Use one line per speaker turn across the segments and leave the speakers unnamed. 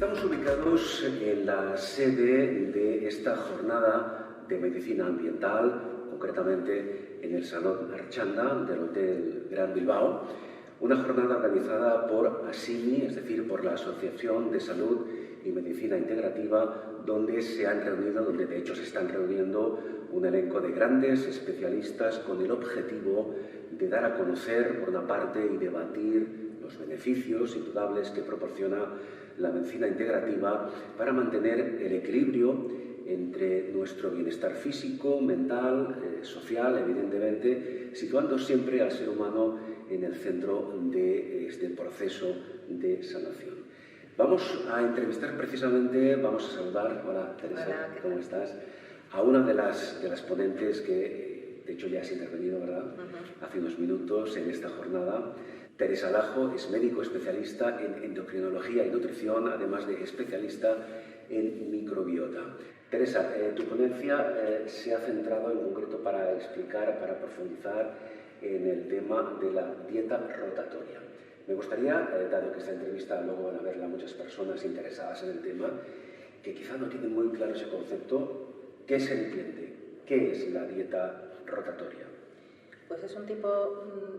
Estamos ubicados en la sede de esta jornada de medicina ambiental, concretamente en el Salón Archanda del Hotel Gran Bilbao, una jornada organizada por ASIMI, es decir, por la Asociación de Salud y Medicina Integrativa, donde de hecho se están reuniendo un elenco de grandes especialistas con el objetivo de dar a conocer, por una parte, y debatir los beneficios indudables que proporciona la medicina integrativa para mantener el equilibrio entre nuestro bienestar físico, mental, social, evidentemente, situando siempre al ser humano en el centro de este proceso de sanación. Vamos a entrevistar precisamente, vamos a saludar, hola Teresa,
hola,
¿cómo estás? A una de las ponentes que, de hecho, ya has intervenido, ¿verdad? Hace unos minutos en esta jornada. Teresa Lajo es médico especialista en endocrinología y nutrición, además de especialista en microbiota. Teresa, tu ponencia se ha centrado en concreto para explicar, para profundizar en el tema de la dieta rotatoria. Me gustaría, dado que esta entrevista luego van a verla muchas personas interesadas en el tema, que quizá no tienen muy claro ese concepto, ¿qué se entiende? ¿Qué es la dieta rotatoria?
Pues es un tipo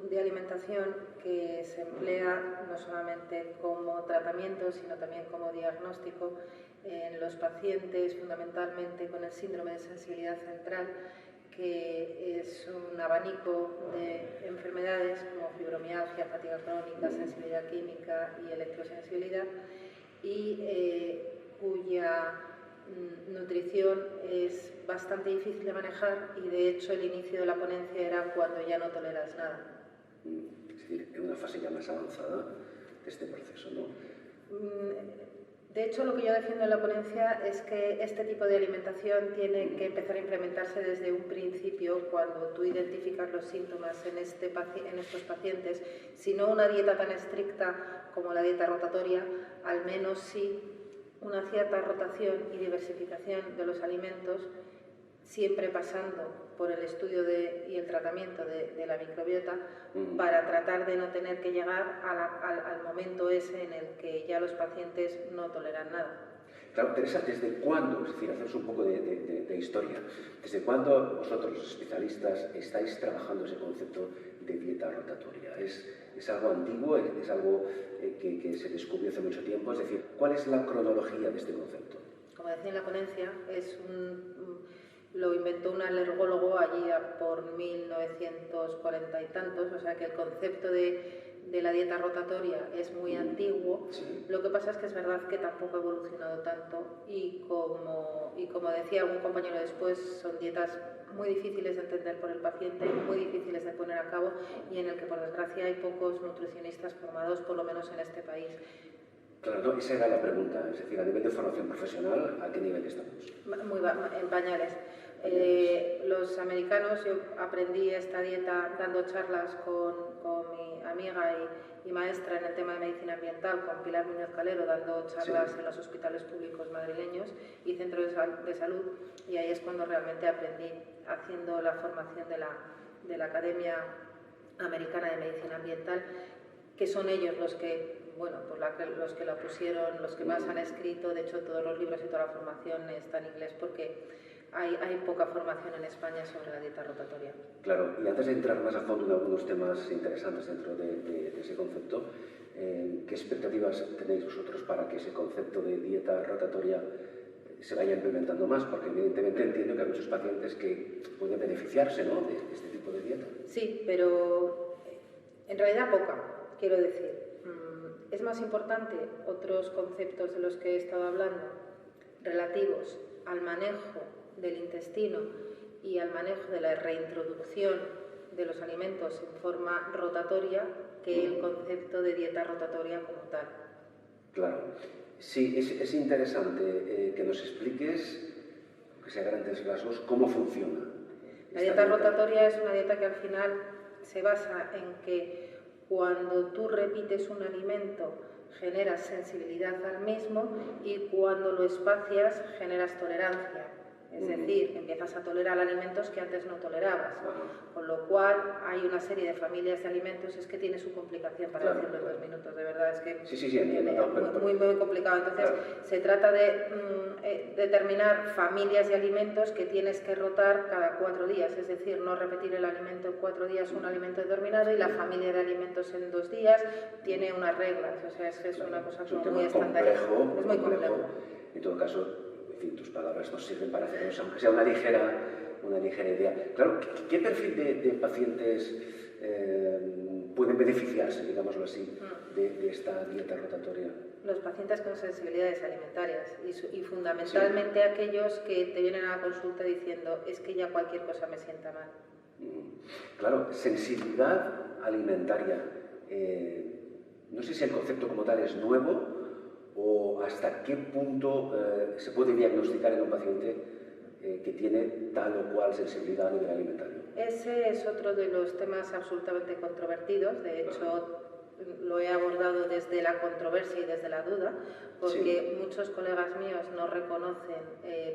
de alimentación que se emplea no solamente como tratamiento, sino también como diagnóstico en los pacientes, fundamentalmente con el síndrome de sensibilidad central, que es un abanico de enfermedades como fibromialgia, fatiga crónica, sensibilidad química y electrosensibilidad, y cuya nutrición es bastante difícil de manejar, y de hecho el inicio de la ponencia era cuando ya no toleras nada.
Es decir, en una fase ya más avanzada de este proceso, ¿no?
De hecho, lo que yo defiendo en la ponencia es que este tipo de alimentación tiene que empezar a implementarse desde un principio, cuando tú identificas los síntomas en estos pacientes, si no una dieta tan estricta como la dieta rotatoria, al menos sí una cierta rotación y diversificación de los alimentos, siempre pasando por el estudio y el tratamiento de la microbiota, para tratar de no tener que llegar al momento ese en el que ya los pacientes no toleran nada.
Claro, Teresa, ¿desde cuándo, es decir, haceros un poco de historia, desde cuándo vosotros, los especialistas, estáis trabajando ese concepto de dieta rotatoria? ¿Es algo antiguo? ¿Es algo que se descubrió hace mucho tiempo? Es decir, ¿cuál es la cronología de este concepto?
Como decía en la ponencia, lo inventó un alergólogo allí por 1940 y tantos, o sea que el concepto de la dieta rotatoria es muy antiguo.
Sí.
Lo que pasa es que es verdad que tampoco ha evolucionado tanto, y como decía algún compañero después, son dietas muy difíciles de entender por el paciente, muy difíciles de poner a cabo, y en el que por desgracia hay pocos nutricionistas formados, por lo menos en este país.
Claro, no, esa era la pregunta, es decir, a nivel de formación profesional, ¿a qué nivel estamos?
En pañales. Los americanos, yo aprendí esta dieta dando charlas con mi amiga y maestra en el tema de medicina ambiental, con Pilar Muñoz Calero, dando charlas en los hospitales públicos madrileños y centros de salud, y ahí es cuando realmente aprendí, haciendo la formación de la Academia Americana de Medicina Ambiental, que son ellos los que la pusieron, los que más han escrito. De hecho, todos los libros y toda la formación está en inglés, porque hay poca formación en España sobre la dieta rotatoria.
Claro, y antes de entrar más a fondo en algunos temas interesantes dentro de ese concepto, ¿qué expectativas tenéis vosotros para que ese concepto de dieta rotatoria se vaya implementando más? Porque evidentemente entiendo que hay muchos pacientes que pueden beneficiarse, ¿no?, de este tipo de dieta.
Sí, pero en realidad poca, quiero decir. Es más importante otros conceptos de los que he estado hablando, relativos al manejo del intestino y al manejo de la reintroducción de los alimentos en forma rotatoria, que el concepto de dieta rotatoria como tal.
Claro. Sí, es interesante que nos expliques, aunque sea a grandes rasgos, cómo funciona.
La dieta rotatoria es una dieta que al final se basa en que cuando tú repites un alimento generas sensibilidad al mismo, y cuando lo espacias generas tolerancia. Es decir, empiezas a tolerar alimentos que antes no tolerabas. Con lo cual hay una serie de familias de alimentos, es que tiene su complicación para decirlo en 2 minutos, de verdad, es que
sí, entiendo,
muy complicado. Entonces, se trata de determinar familias de alimentos que tienes que rotar cada 4 días, es decir, no repetir el alimento en 4 días, un alimento determinado, y la familia de alimentos en 2 días tiene unas reglas, o sea, es una cosa como muy estandarizada. Es muy complejo.
En todo caso, en fin, tus palabras nos sirven para hacernos, aunque sea una ligera idea. Claro, ¿qué perfil de pacientes pueden beneficiarse, digámoslo así, de esta dieta rotatoria?
Los pacientes con sensibilidades alimentarias y fundamentalmente aquellos que te vienen a la consulta diciendo es que ya cualquier cosa me sienta mal.
Claro, sensibilidad alimentaria. No sé si el concepto como tal es nuevo o hasta qué punto se puede diagnosticar en un paciente que tiene tal o cual sensibilidad a nivel alimentario.
Ese es otro de los temas absolutamente controvertidos. De hecho, lo he abordado desde la controversia y desde la duda, porque muchos colegas míos no reconocen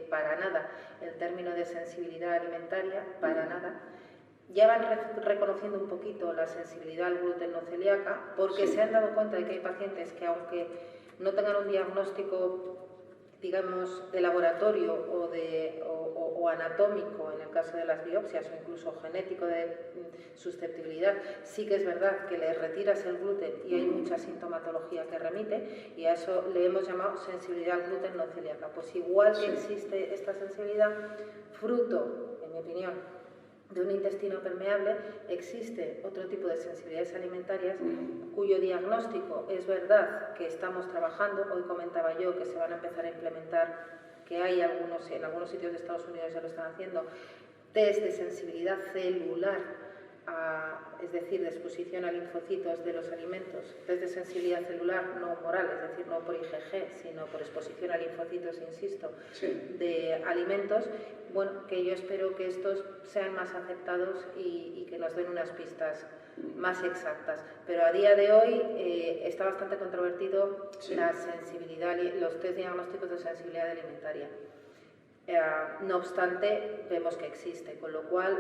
para nada el término de sensibilidad alimentaria, para nada. Ya van reconociendo un poquito la sensibilidad al gluten no celíaca, porque se han dado cuenta de que hay pacientes que, aunque no tengan un diagnóstico, digamos, de laboratorio o anatómico en el caso de las biopsias, o incluso genético de susceptibilidad, sí que es verdad que le retiras el gluten y hay mucha sintomatología que remite, y a eso le hemos llamado sensibilidad al gluten no celíaca. Pues igual que existe esta sensibilidad, fruto, en mi opinión, de un intestino permeable, existe otro tipo de sensibilidades alimentarias cuyo diagnóstico es verdad que estamos trabajando. Hoy comentaba yo que se van a empezar a implementar, que hay en algunos sitios de Estados Unidos ya lo están haciendo, test de sensibilidad celular, es decir, de exposición a linfocitos de los alimentos, test de sensibilidad celular no oral, es decir, no por IgG, sino por exposición a linfocitos, insisto, de alimentos. Bueno, que yo espero que estos sean más aceptados y que nos den unas pistas más exactas. Pero a día de hoy está bastante controvertido la sensibilidad, los test diagnósticos de sensibilidad alimentaria. No obstante, vemos que existe, con lo cual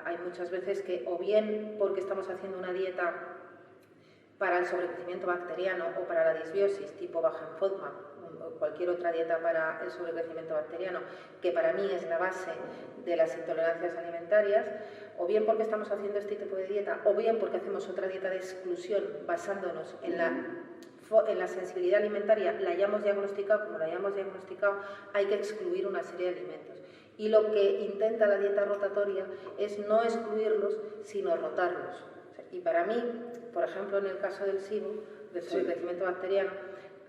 hay muchas veces que, o bien porque estamos haciendo una dieta para el sobrecrecimiento bacteriano o para la disbiosis tipo Wagen-FODMAP, o cualquier otra dieta para el sobrecrecimiento bacteriano, que para mí es la base de las intolerancias alimentarias, o bien porque estamos haciendo este tipo de dieta, o bien porque hacemos otra dieta de exclusión basándonos en la sensibilidad alimentaria, la hayamos diagnosticado como la hayamos diagnosticado, hay que excluir una serie de alimentos. Y lo que intenta la dieta rotatoria es no excluirlos, sino rotarlos. Y para mí, por ejemplo, en el caso del SIBO, del sobrecrecimiento bacteriano,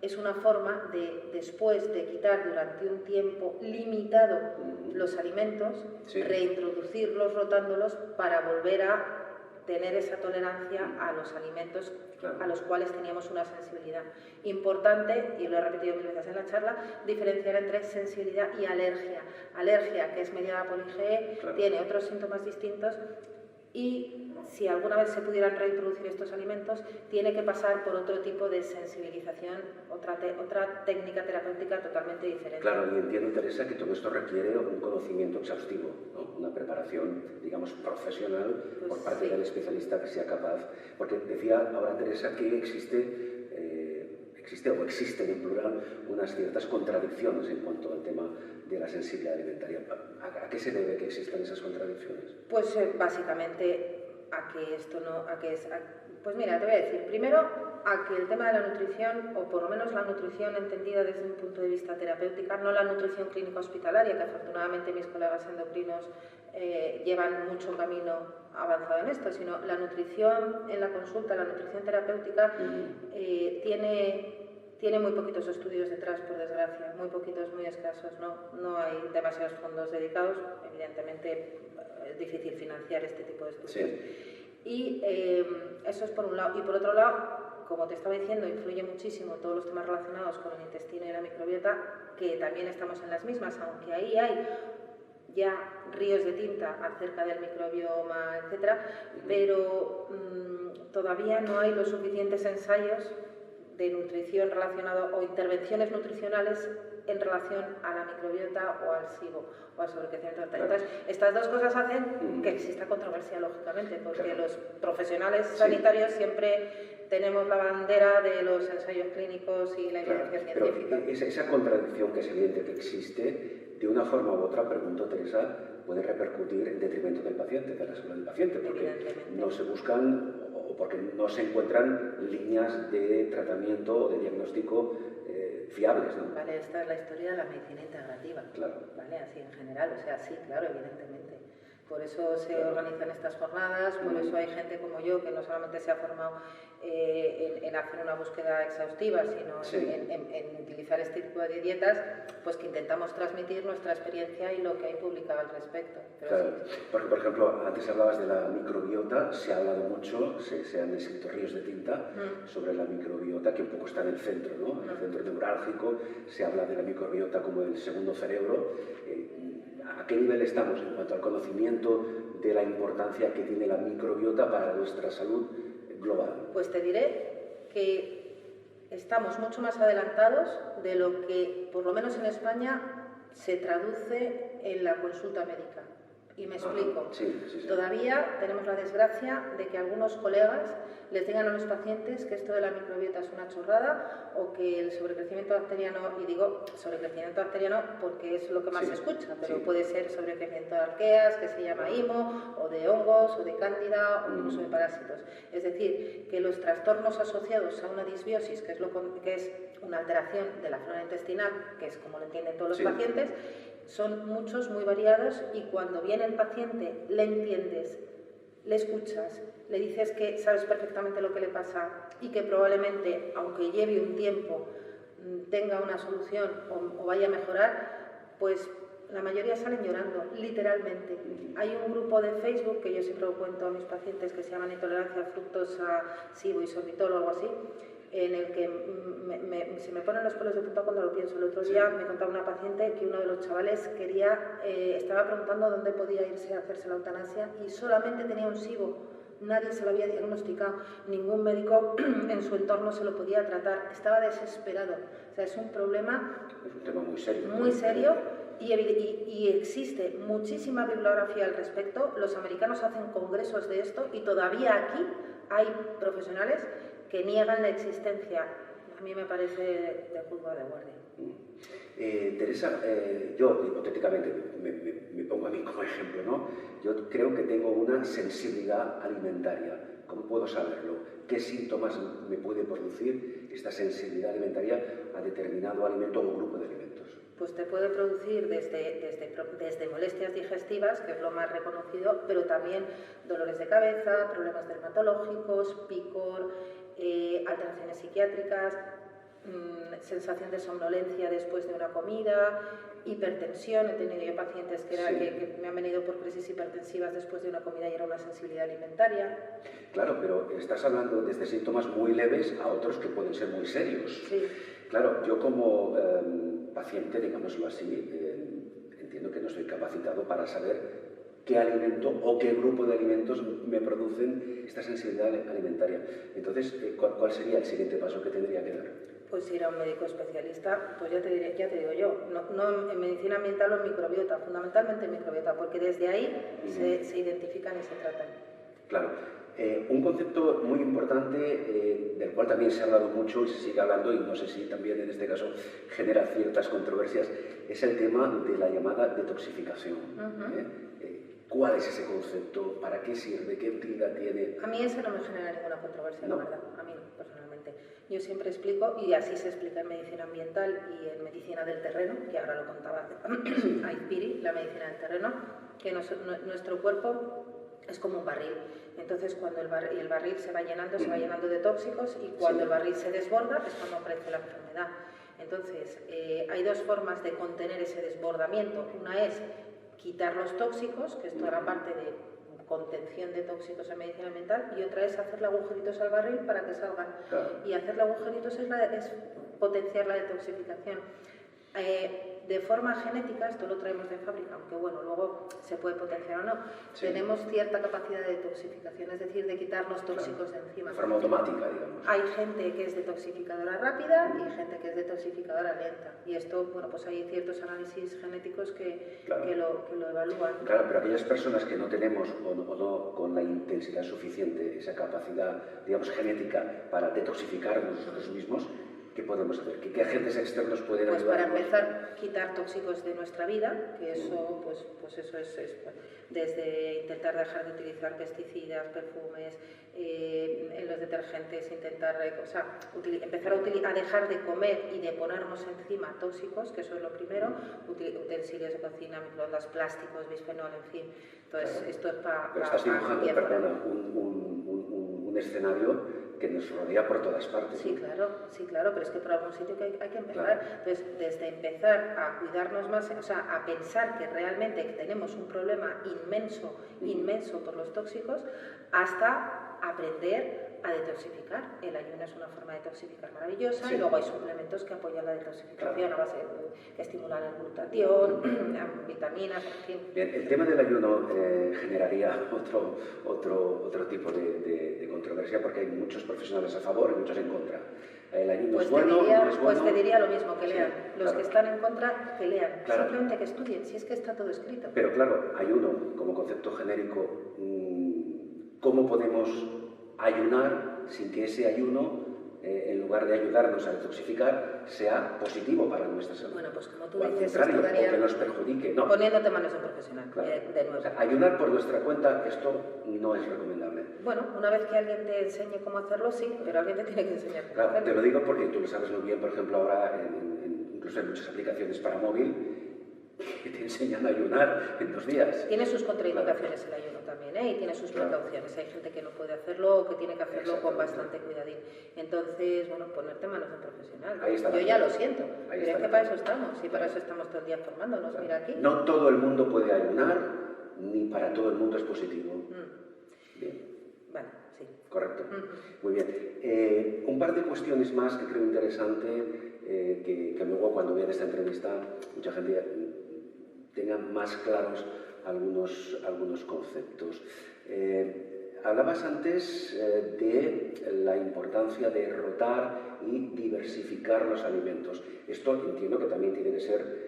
es una forma de, después de quitar durante un tiempo limitado los alimentos, reintroducirlos rotándolos para volver a tener esa tolerancia a los alimentos a los cuales teníamos una sensibilidad. Importante, y lo he repetido mil veces en la charla, diferenciar entre sensibilidad y alergia. Alergia, que es mediada por IgE, tiene otros síntomas distintos, y si alguna vez se pudieran reintroducir estos alimentos, tiene que pasar por otro tipo de sensibilización, otra técnica terapéutica totalmente diferente.
Claro, y entiendo, Teresa, que todo esto requiere un conocimiento exhaustivo, ¿no? Una preparación, digamos, profesional por parte del especialista que sea capaz. Porque decía ahora Teresa que existen en plural unas ciertas contradicciones en cuanto al tema de la sensibilidad alimentaria. ¿A qué se debe que existan esas contradicciones?
Pues básicamente a que esto no, pues mira, te voy a decir, primero a que el tema de la nutrición, o por lo menos la nutrición entendida desde un punto de vista terapéutica, no la nutrición clínica hospitalaria, que afortunadamente mis colegas endocrinos llevan mucho camino avanzado en esto, sino la nutrición en la consulta, la nutrición terapéutica tiene muy poquitos estudios detrás, por desgracia, muy poquitos, muy escasos, no hay demasiados fondos dedicados, evidentemente es difícil financiar este tipo de estudios. Y eso es por un lado. Y por otro lado, como te estaba diciendo, influye muchísimo todos los temas relacionados con el intestino y la microbiota, que también estamos en las mismas, aunque ahí hay ya ríos de tinta acerca del microbioma, etcétera, pero todavía no hay los suficientes ensayos de nutrición relacionado o intervenciones nutricionales en relación a la microbiota o al SIBO o al sobrecrecimiento bacteriano. Entonces, estas dos cosas hacen que exista controversia, lógicamente, porque los profesionales sanitarios siempre tenemos la bandera de los ensayos clínicos y la evidencia científica.
Pero esa contradicción que es evidente que existe, de una forma u otra, pregunto, Teresa, puede repercutir en detrimento del paciente, de la salud del paciente, porque no se buscan o porque no se encuentran líneas de tratamiento o de diagnóstico fiables, ¿no?
Vale, esta es la historia de la medicina integrativa.
Claro.
Vale, así en general, o sea, sí, claro, evidentemente. Por eso se organizan estas jornadas, por eso hay gente como yo que no solamente se ha formado en hacer una búsqueda exhaustiva, sino en utilizar este tipo de dietas, pues que intentamos transmitir nuestra experiencia y lo que hay publicado al respecto. Pero
claro, porque por ejemplo, antes hablabas de la microbiota, se ha hablado mucho, se han escrito ríos de tinta sobre la microbiota, que un poco está en el centro, ¿no? En el centro neurálgico, se habla de la microbiota como el segundo cerebro. ¿A qué nivel estamos en cuanto al conocimiento de la importancia que tiene la microbiota para nuestra salud global?
Pues te diré que estamos mucho más adelantados de lo que, por lo menos en España, se traduce en la consulta médica. Y me explico. Todavía tenemos la desgracia de que algunos colegas les digan a los pacientes que esto de la microbiota es una chorrada o que el sobrecrecimiento bacteriano, y digo sobrecrecimiento bacteriano porque es lo que más se escucha, pero puede ser sobrecrecimiento de arqueas, que se llama IMO, o de hongos, o de cándida, o incluso de parásitos. Es decir, que los trastornos asociados a una disbiosis, que es una alteración de la flora intestinal, que es como lo entienden todos los pacientes, son muchos, muy variados, y cuando viene el paciente le entiendes, le escuchas, le dices que sabes perfectamente lo que le pasa y que probablemente, aunque lleve un tiempo, tenga una solución o vaya a mejorar, pues la mayoría salen llorando, literalmente. Hay un grupo de Facebook que yo siempre cuento a mis pacientes que se llama Intolerancia a fructosa, SIBO y sorbitol o algo así, en el que se me ponen los pelos de punta cuando lo pienso. El otro día me contaba una paciente que uno de los chavales estaba preguntando dónde podía irse a hacerse la eutanasia y solamente tenía un SIBO. Nadie se lo había diagnosticado, ningún médico en su entorno se lo podía tratar, estaba desesperado. O sea, es un problema muy serio y existe muchísima bibliografía al respecto. Los americanos hacen congresos de esto y todavía aquí hay profesionales que niegan la existencia. A mí me parece de juzgado de guardia.
Teresa, yo hipotéticamente me pongo a mí como ejemplo, ¿no? Yo creo que tengo una sensibilidad alimentaria. ¿Cómo puedo saberlo? ¿Qué síntomas me puede producir esta sensibilidad alimentaria a determinado alimento o grupo de alimentos?
Pues te puede producir desde molestias digestivas, que es lo más reconocido, pero también dolores de cabeza, problemas dermatológicos, picor, alteraciones psiquiátricas, sensación de somnolencia después de una comida, hipertensión. He tenido yo pacientes que me han venido por crisis hipertensivas después de una comida y era una sensibilidad alimentaria.
Claro, pero estás hablando desde síntomas muy leves a otros que pueden ser muy serios.
Sí.
Claro, yo como paciente, digámoslo así, entiendo que no estoy capacitado para saber qué alimento o qué grupo de alimentos me producen esta sensibilidad alimentaria. Entonces, ¿cuál sería el siguiente paso que tendría que dar?
Pues ir a un médico especialista, pues ya te digo yo, no en medicina ambiental o en microbiota, fundamentalmente en microbiota, porque desde ahí se identifican y se tratan.
Claro. Un concepto muy importante, del cual también se ha hablado mucho y se sigue hablando, y no sé si también en este caso genera ciertas controversias, es el tema de la llamada detoxificación. ¿Cuál es ese concepto? ¿Para qué sirve? ¿Qué utilidad tiene?
A mí ese no me genera ninguna controversia, la verdad. A mí no, personalmente. Yo siempre explico, y así se explica en medicina ambiental y en medicina del terreno, que ahora lo contaba Aizpiri, la medicina del terreno, que nuestro cuerpo es como un barril. Entonces, cuando el barril se va llenando de tóxicos, y cuando el barril se desborda es cuando aparece la enfermedad. Entonces, hay dos formas de contener ese desbordamiento. Una es quitar los tóxicos, que es toda la parte de contención de tóxicos en medicina ambiental, y otra es hacerle agujeritos al barril para que salgan. Claro. Y hacerle agujeritos es potenciar la detoxificación. de forma genética, esto lo traemos de fábrica, aunque bueno, luego se puede potenciar o no, tenemos cierta capacidad de detoxificación, es decir, de quitarnos tóxicos de encima.
De forma automática, digamos.
Hay gente que es detoxificadora rápida y gente que es detoxificadora lenta. Y esto, bueno, pues hay ciertos análisis genéticos que lo evalúan.
Claro, pero aquellas personas que no tenemos o no con la intensidad suficiente, esa capacidad, digamos, genética para detoxificarnos nosotros mismos, ¿qué podemos hacer? ¿Qué agentes externos pueden ayudar?
Pues para empezar, quitar tóxicos de nuestra vida, que eso, pues eso es desde intentar dejar de utilizar pesticidas, perfumes, en los detergentes, intentar, empezar a dejar de comer y de ponernos encima tóxicos, que eso es lo primero, utensilios de cocina, microondas, plásticos, bisfenol, en fin. Entonces, esto es para...
Pero estás dibujando, perdona, un escenario que nos rodea por todas partes.
Sí, claro, pero es que por algún sitio que hay que empezar. Claro. Entonces, desde empezar a cuidarnos más, o sea, a pensar que realmente tenemos un problema inmenso por los tóxicos, hasta aprender a detoxificar. El ayuno es una forma de detoxificar maravillosa, y luego hay suplementos que apoyan la detoxificación a base que estimulan la glutatión, vitaminas, en fin.
Bien, el tema del ayuno generaría otro tipo de controversia, porque hay muchos profesionales a favor y muchos en contra. El ayuno es bueno, no es bueno.
Pues te diría lo mismo, que lean. Los que están en contra, que lean. Simplemente que estudien, si es que está todo escrito.
Pero claro, ayuno como concepto genérico, ¿cómo podemos ayunar sin que ese ayuno, en lugar de ayudarnos a detoxificar, sea positivo para nuestra salud?
Bueno, pues como tú
o al
dices,
contrario, o que nos perjudique. No.
Poniéndote manos de un profesional, de nuevo.
O sea, ayunar por nuestra cuenta, esto no es recomendable.
Bueno, una vez que alguien te enseñe cómo hacerlo, sí, pero alguien te tiene que enseñar cómo hacerlo.
Te lo digo porque tú lo sabes muy bien, por ejemplo, ahora incluso hay muchas aplicaciones para móvil que te enseñan a ayunar en 2 días.
Tiene sus contraindicaciones el ayuno también, y tiene sus precauciones. Hay gente que no puede hacerlo o que tiene que hacerlo con bastante cuidadín. Entonces, bueno, ponerte manos de profesional.
Ahí está.
Yo ya lo siento, pero es que para eso estamos, y para eso estamos todo el día formándonos.
Claro.
Mira aquí.
No todo el mundo puede ayunar, ni para todo el mundo es positivo. Bien.
Vale, sí.
Correcto. Muy bien. Un par de cuestiones más que creo interesante, que luego cuando vean esta entrevista mucha gente tenga más claros algunos conceptos. Hablabas antes de la importancia de rotar y diversificar los alimentos. Esto entiendo que también tiene que ser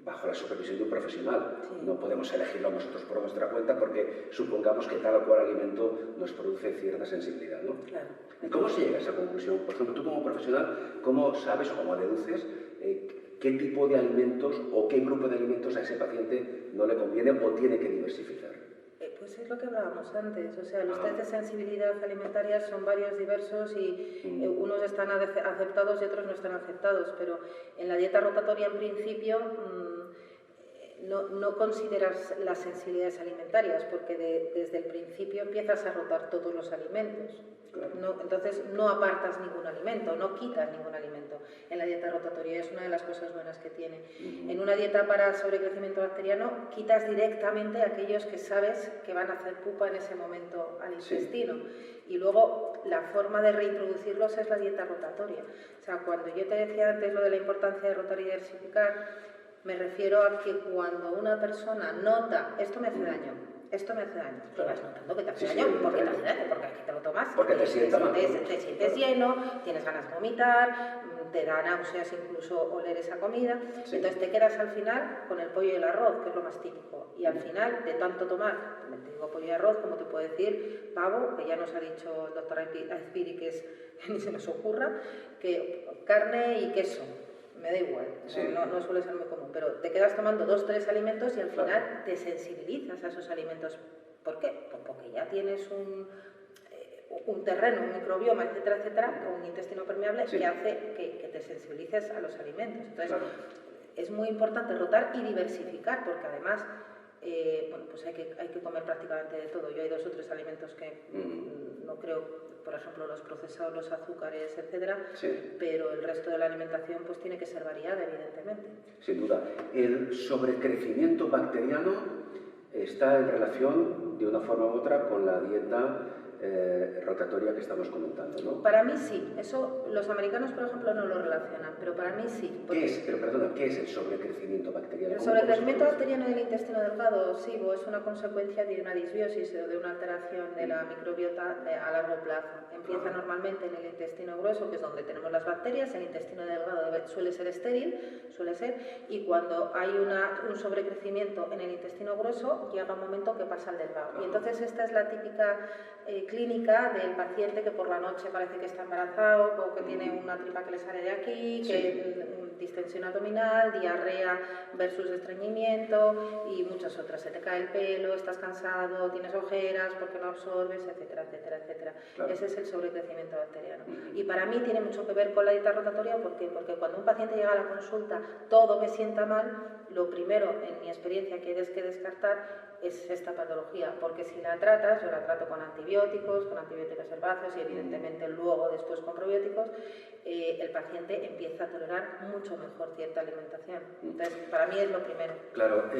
bajo la supervisión de un profesional. Sí. No podemos elegirlo nosotros por nuestra cuenta porque supongamos que tal o cual alimento nos produce cierta sensibilidad, ¿no?
Claro.
¿Y cómo se llega a esa conclusión? Por ejemplo, tú como profesional, ¿cómo sabes o cómo deduces qué tipo de alimentos o qué grupo de alimentos a ese paciente no le conviene o tiene que diversificar?
Pues es lo que hablábamos antes, o sea, los test de sensibilidad alimentaria son varios, diversos, y unos están aceptados y otros no están aceptados, pero en la dieta rotatoria en principio no consideras las sensibilidades alimentarias, porque desde el principio empiezas a rotar todos los alimentos. Claro. Entonces no apartas ningún alimento, no quitas ningún alimento en la dieta rotatoria, es una de las cosas buenas que tiene. En una dieta para sobrecrecimiento bacteriano quitas directamente aquellos que sabes que van a hacer pupa en ese momento al intestino. Y luego la forma de reintroducirlos es la dieta rotatoria. O sea, cuando yo te decía antes lo de la importancia de rotar y diversificar, me refiero a que cuando una persona nota, esto me hace daño, esto me hace daño, tú vas notando que te hace daño. ¿Por qué te hace daño? Porque aquí te lo tomas,
porque te
sientes lleno, tienes ganas de vomitar, te da náuseas incluso oler esa comida, entonces te quedas al final con el pollo y el arroz, que es lo más típico, y al final de tanto tomar, te digo pollo y arroz, como te puedo decir, pavo, que ya nos ha dicho el doctor Azpiri que ni se nos ocurra, que carne y queso. Me da igual, no suele ser muy común, pero te quedas tomando 2 o 3 alimentos y al final te sensibilizas a esos alimentos. ¿Por qué? Pues porque ya tienes un terreno, un microbioma, etcétera, etcétera, un intestino permeable que hace que te sensibilices a los alimentos. Entonces, es muy importante rotar y diversificar, porque además bueno, pues hay que comer prácticamente de todo. Yo hay 2 o 3 alimentos que no creo, por ejemplo, los procesados, los azúcares, etcétera, pero el resto de la alimentación pues tiene que ser variada, evidentemente.
Sin duda. El sobrecrecimiento bacteriano está en relación, de una forma u otra, con la dieta rotatoria que estamos comentando, ¿no?
Para mí sí. Eso los americanos, por ejemplo, no lo relacionan, pero para mí sí.
¿Qué es, pero perdona, qué es el sobrecrecimiento bacteriano?
El sobrecrecimiento bacteriano del intestino delgado, SIBO, es una consecuencia de una disbiosis o de una alteración de la microbiota a largo plazo. Empieza normalmente en el intestino grueso, que es donde tenemos las bacterias. El intestino delgado suele ser estéril, y cuando hay un sobrecrecimiento en el intestino grueso, llega un momento que pasa al delgado. Y entonces esta es la típica clínica del paciente que por la noche parece que está embarazado, o que tiene una tripa que le sale de aquí, que distensión abdominal, diarrea versus estreñimiento y muchas otras. Se te cae el pelo, estás cansado, tienes ojeras porque no absorbes, etcétera, etcétera, etcétera.
Claro.
Ese es el sobrecrecimiento bacteriano. Y para mí tiene mucho que ver con la dieta rotatoria. ¿Por qué? Porque cuando un paciente llega a la consulta todo me sienta mal, lo primero en mi experiencia que tienes que descartar es esta patología, porque si la tratas, yo la trato con antibióticos herbáceos y evidentemente luego después con probióticos, el paciente empieza a tolerar mucho mejor cierta alimentación. Entonces, para mí es lo primero.
Claro,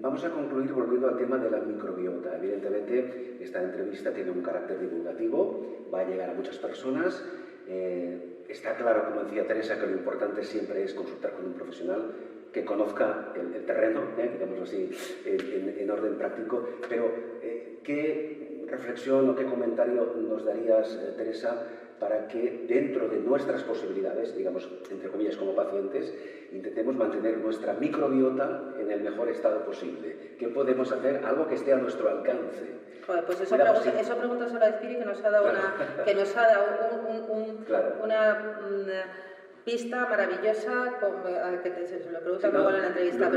vamos a concluir volviendo al tema de la microbiota. Evidentemente, esta entrevista tiene un carácter divulgativo, va a llegar a muchas personas. Está claro, como decía Teresa, que lo importante siempre es consultar con un profesional que conozca el terreno, digámoslo así, en orden práctico. Pero, ¿qué reflexión o qué comentario nos darías, Teresa, para que dentro de nuestras posibilidades, digamos, entre comillas, como pacientes, intentemos mantener nuestra microbiota en el mejor estado posible? ¿Qué podemos hacer? Algo que esté a nuestro alcance.
Joder, pues eso pregúntaselo a Espiri, que nos ha dado, una pista maravillosa, que se lo pregunta luego en la entrevista.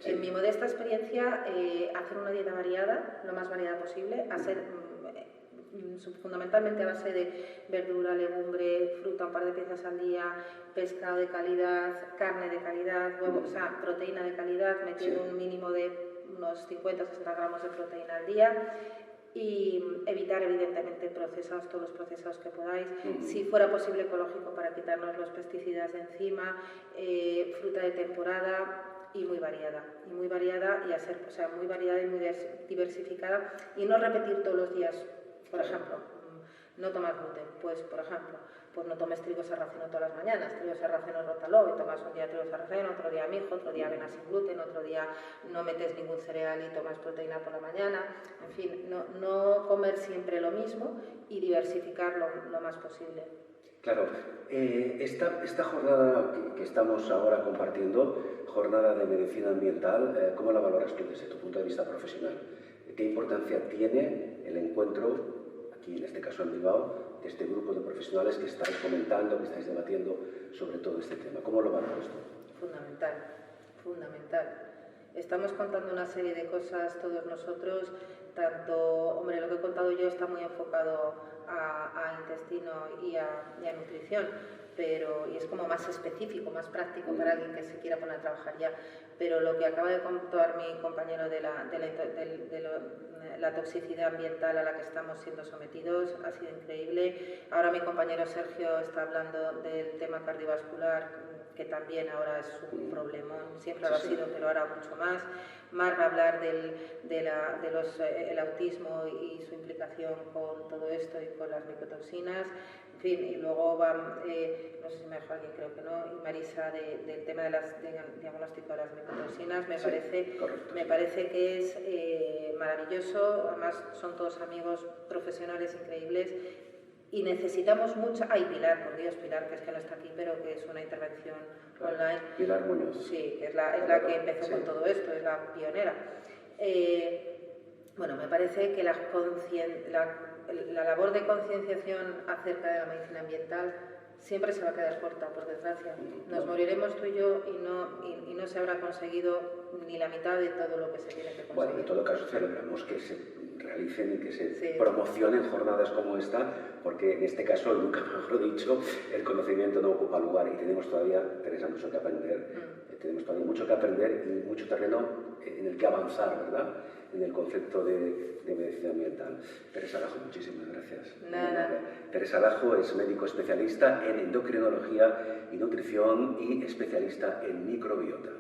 En mi modesta experiencia, hacer una dieta variada, lo más variada posible, fundamentalmente a base de verdura, legumbre, fruta, un par de piezas al día, pescado de calidad, carne de calidad, huevos, o sea, proteína de calidad, metiendo un mínimo de unos 50-60 gramos de proteína al día, y evitar evidentemente todos los procesados que podáis, si fuera posible ecológico para quitarnos los pesticidas de encima, fruta de temporada y muy variada y muy variada y muy diversificada, y no repetir todos los días. Por ejemplo, no tomas gluten, pues por ejemplo, pues no tomes trigo sarraceno todas las mañanas, trigo sarraceno rótalo, y tomas un día trigo sarraceno, otro día mijo, otro día avena sin gluten, otro día no metes ningún cereal y tomas proteína por la mañana. En fin, no comer siempre lo mismo y diversificar lo más posible.
Claro, esta jornada que estamos ahora compartiendo, jornada de medicina ambiental, ¿cómo la valoras tú desde tu punto de vista profesional? ¿Qué importancia tiene el encuentro, aquí en este caso en Bilbao, de este grupo de profesionales que estáis comentando, que estáis debatiendo sobre todo este tema? ¿Cómo lo valoras tú?
Fundamental. Estamos contando una serie de cosas todos nosotros, lo que he contado yo está muy enfocado a intestino y a nutrición, y es como más específico, más práctico para alguien que se quiera poner a trabajar ya. Pero lo que acaba de contar mi compañero de la toxicidad ambiental a la que estamos siendo sometidos ha sido increíble. Ahora mi compañero Sergio está hablando del tema cardiovascular, que también ahora es un problemón, siempre lo ha sido, pero ahora mucho más. Mar va a hablar del autismo y su implicación con todo esto y con las micotoxinas. En fin, y luego no sé si me dejó alguien, creo que no, y Marisa del tema del diagnóstico de las micotoxinas. Me parece que es maravilloso. Además son todos amigos profesionales increíbles. Y necesitamos mucha... Pilar, por Dios, Pilar, que es que no está aquí, pero que es una intervención online.
Pilar Muñoz.
Sí, que es la que empezó con todo esto, es la pionera. Me parece que la labor de concienciación acerca de la medicina ambiental siempre se va a quedar corta, por desgracia. Nos moriremos tú y yo y no se habrá conseguido ni la mitad de todo lo que se tiene que conseguir.
Bueno, en todo caso celebramos que se realicen y que se promocionen jornadas como esta, porque en este caso, nunca mejor dicho, el conocimiento no ocupa lugar y tenemos todavía, Teresa, mucho que aprender. Tenemos todavía mucho que aprender y mucho terreno en el que avanzar, ¿verdad?, en el concepto de medicina ambiental. Teresa Lajo, muchísimas gracias.
Nada.
Teresa Lajo es médico especialista en endocrinología y nutrición y especialista en microbiota.